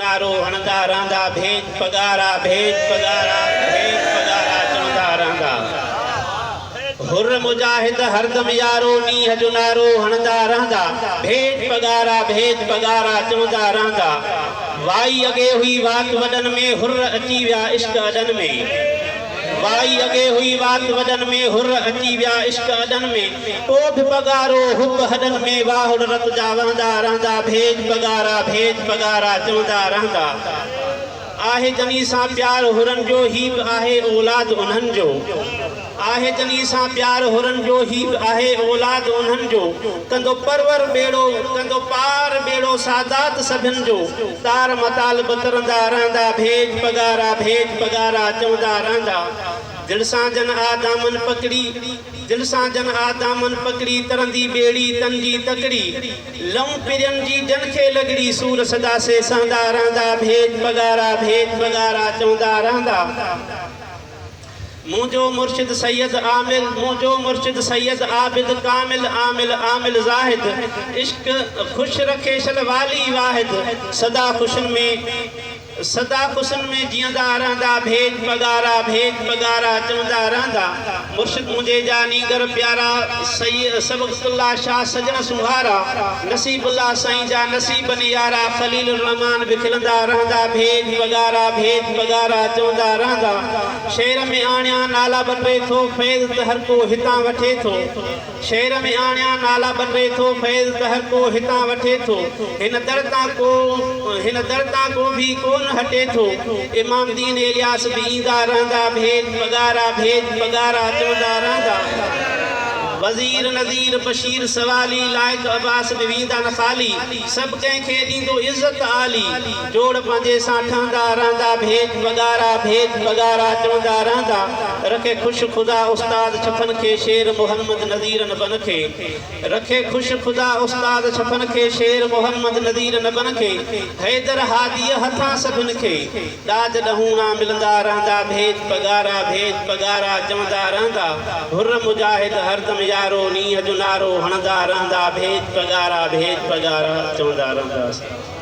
नारो हणंदा रहंदा भेज पगारा भेज पगारा भेज पगारा चवंदा रहंदा हुर मुजाहिद हरदम यारो नीह जो नारो हणंदा रहंदा भेज पगारा चवंदा रहंदा वाई अगे हुई वात वडन में हुर अची विया इश्क अडन में वाई अगे हुई वात वडन में हुर अची विया इश्क अडन में कोध पगारो हुब हडन में वाहुड़ रत जा वहंदा रहंदा भेज पगारा चवंदा रहंदा आहे जनी सां प्यार हुरन जो ही आहे औलाद उन्हनि जो आहे जनी सां प्यार हुरन जो ही आहे औलाद उन्हनि जो कंदो परवर बेड़ो कंदो पार बेड़ो सादात सभिन जो तार मताल बतरंदा रहंदा भेज पगारा चवंदा रहंदा दिल सां जन आदामन पकड़ी तरंदी बेड़ी तंजी तकड़ी लऊं पिरन जी जन खे लगड़ी सूर सदा से सहंदा रहंदा भेज पगारा चवंदा रहंदा मुझो मुर्शिद सैयद आबिद कामिल आमिल जाहिद इश्क खुश रखे शल वाली वाहिद सदा खुशन में जियंदा रहंदा भेज पगारा चवंदा रहंदा मुर्शिद मुझे जानी गर प्यारा सबक़तुल्लाह शाह सजन सुहारा नसीबुल्लाह साईं जा नसीबन यारा खलील रहमान बिखलंदा रहंदा भेज पगारा चवंदा रहंदा शेर में आणिया नाला बटे थो फैज़ त हर को हितां वठे थो शेर में आणिया नाला बटे थो फैज़ त हर को हितां वठे थो हिन दर तां को भी कोन हटे थो इमाम दीन इलियास भी ईंदा रहंदा भेज पगारा चवंदा रहंदा वज़ीर नज़ीर बशीर सवाली लाइक अब्बास बि वींदा न ख़ाली सभु कंहिंखे ॾींदो इज़त आली जोड़ पंहिंजे सां ठहंदा रहंदा भेज पगारा चवंदा रहंदा रखे ख़ुशि ख़ुदा उस्ताद छफन खे शेर मोहम्मद नज़ीर न बन खे रखे ख़ुशि ख़ुदा उस्ताद छफन खे शेर मोहम्मद नज़ीर न बन खे हैदर हादीअ हथां सभिनि खे ॾाज ॾहूणा मिलंदा रहंदा भेज पगारा चवंदा रहंदा हुर मुजाहिद हरदम यारो नीह जो नारो हणंदा रहंदा भेज पगारा चवंदा रहंदा